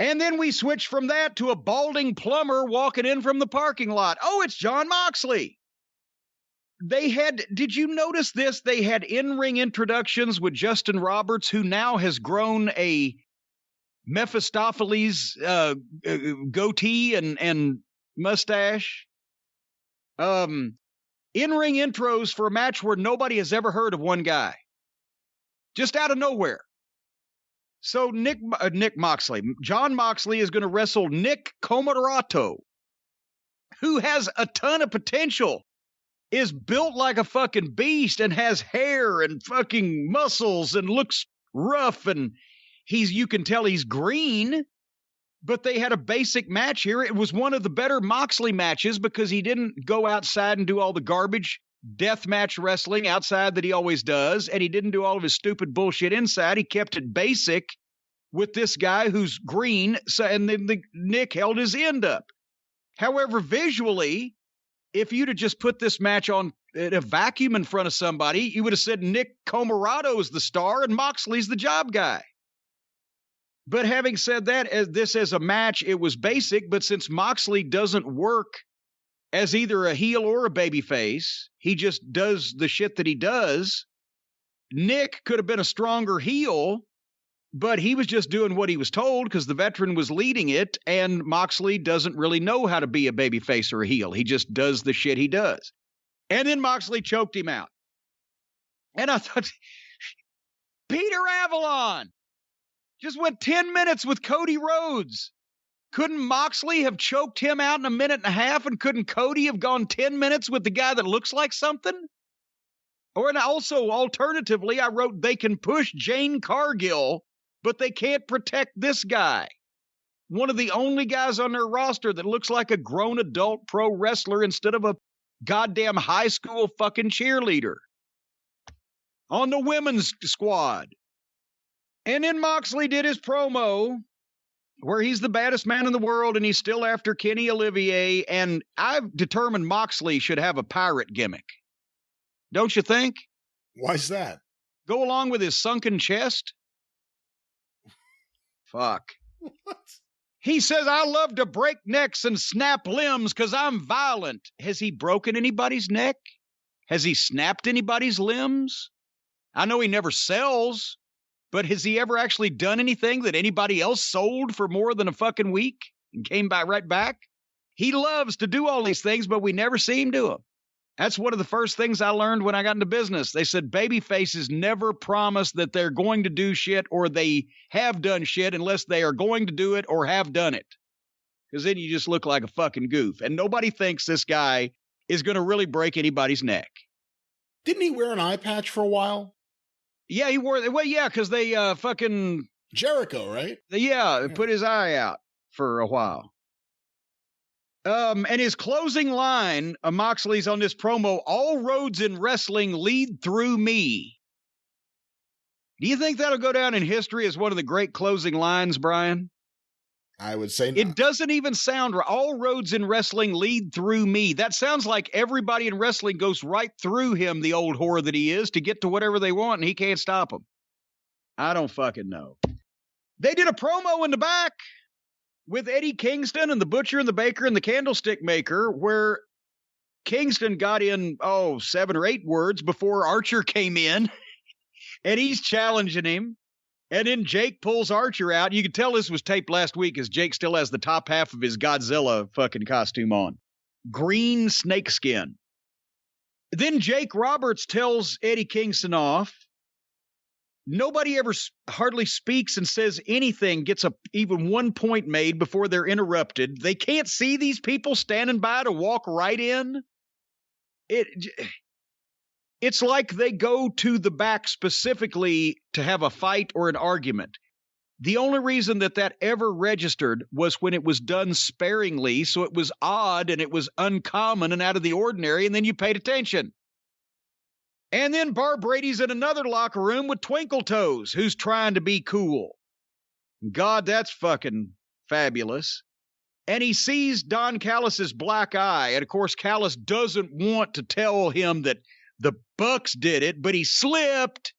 And then we switch from that to a balding plumber walking in from the parking lot. Oh, it's Jon Moxley. Did you notice this? They had in-ring introductions with Justin Roberts, who now has grown a Mephistopheles goatee and mustache. In-ring intros for a match where nobody has ever heard of one guy. Just out of nowhere. So Jon Moxley is going to wrestle Nick Comoroto, who has a ton of potential, is built like a fucking beast and has hair and fucking muscles and looks rough, and you can tell he's green, but they had a basic match here. It was one of the better Moxley matches because he didn't go outside and do all the garbage death match wrestling outside that he always does, and he didn't do all of his stupid bullshit inside. He kept it basic with this guy who's green, and then Nick held his end up. However, visually, if you'd have just put this match on in a vacuum in front of somebody, you would have said Nick Comoroto is the star and Moxley's the job guy. But having said that, as a match, it was basic, but since Moxley doesn't work as either a heel or a babyface, he just does the shit that he does. Nick could have been a stronger heel, but he was just doing what he was told because the veteran was leading it, and Moxley doesn't really know how to be a babyface or a heel. He just does the shit he does. And then Moxley choked him out. And I thought, Peter Avalon just went 10 minutes with Cody Rhodes. Couldn't Moxley have choked him out in a minute and a half, and couldn't Cody have gone 10 minutes with the guy that looks like something? And also, alternatively, I wrote they can push Jane Cargill, but they can't protect this guy. One of the only guys on their roster that looks like a grown adult pro wrestler instead of a goddamn high school fucking cheerleader on the women's squad. And then Moxley did his promo where he's the baddest man in the world and he's still after Kenny Olivier. And I've determined Moxley should have a pirate gimmick. Don't you think? Why's that? Go along with his sunken chest? Fuck. What? He says, I love to break necks and snap limbs because I'm violent. Has he broken anybody's neck? Has he snapped anybody's limbs? I know he never sells, but has he ever actually done anything that anybody else sold for more than a fucking week and came right back? He loves to do all these things, but we never see him do them. That's one of the first things I learned when I got into business. They said baby faces never promise that they're going to do shit or they have done shit unless they are going to do it or have done it. Because then you just look like a fucking goof. And nobody thinks this guy is going to really break anybody's neck. Didn't he wear an eye patch for a while? Yeah, he wore it. Well, yeah, because they fucking... Jericho, right? Yeah, put his eye out for a while. And his closing line, Moxley's on this promo, all roads in wrestling lead through me. Do you think that'll go down in history as one of the great closing lines, Brian? I would say not. It doesn't even sound right. All roads in wrestling lead through me. That sounds like everybody in wrestling goes right through him, the old whore that he is, to get to whatever they want, and he can't stop them. I don't fucking know. They did a promo in the back with Eddie Kingston and the Butcher and the Baker and the Candlestick Maker, where Kingston got in, 7 or 8 words before Archer came in, and he's challenging him. And then Jake pulls Archer out. You can tell this was taped last week as Jake still has the top half of his Godzilla fucking costume on. Green snakeskin. Then Jake Roberts tells Eddie Kingston off. Nobody ever hardly speaks and says anything, gets even 1 point made before they're interrupted. They can't see these people standing by to walk right in. It's like they go to the back specifically to have a fight or an argument. The only reason that ever registered was when it was done sparingly, so it was odd and it was uncommon and out of the ordinary, and then you paid attention. And then Barb Brady's in another locker room with Twinkle Toes, who's trying to be cool. God, that's fucking fabulous. And he sees Don Callis's black eye, and of course Callis doesn't want to tell him that the Bucks did it, but he slipped.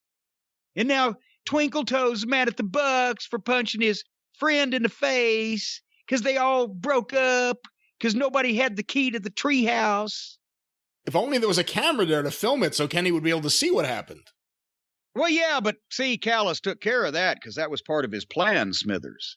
And now Twinkle Toes mad at the Bucks for punching his friend in the face because they all broke up because nobody had the key to the treehouse. If only there was a camera there to film it so Kenny would be able to see what happened. Well, yeah, but see, Callis took care of that because that was part of his plan, Smithers.